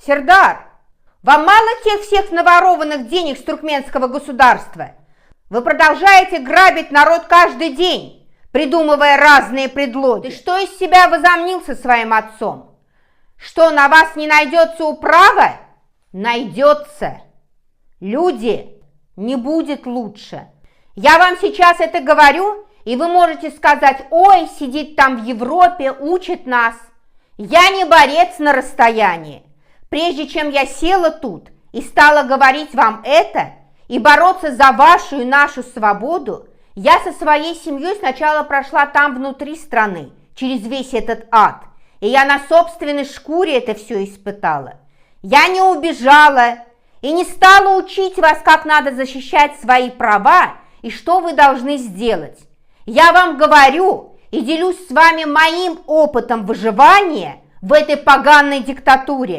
Сердар, вам мало тех всех наворованных денег с туркменского государства? Вы продолжаете грабить народ каждый день, придумывая разные предлоги. Ты что из себя возомнил со своим отцом? Что, на вас не найдется управа? Найдется. Люди, не будет лучше. Я вам сейчас это говорю, и вы можете сказать: ой, сидит там в Европе, учит нас. Я не борец на расстоянии. Прежде чем я села тут и стала говорить вам это и бороться за вашу и нашу свободу, я со своей семьей сначала прошла там внутри страны, через весь этот ад, и я на собственной шкуре это все испытала. Я не убежала и не стала учить вас, как надо защищать свои права и что вы должны сделать. Я вам говорю и делюсь с вами моим опытом выживания в этой поганой диктатуре.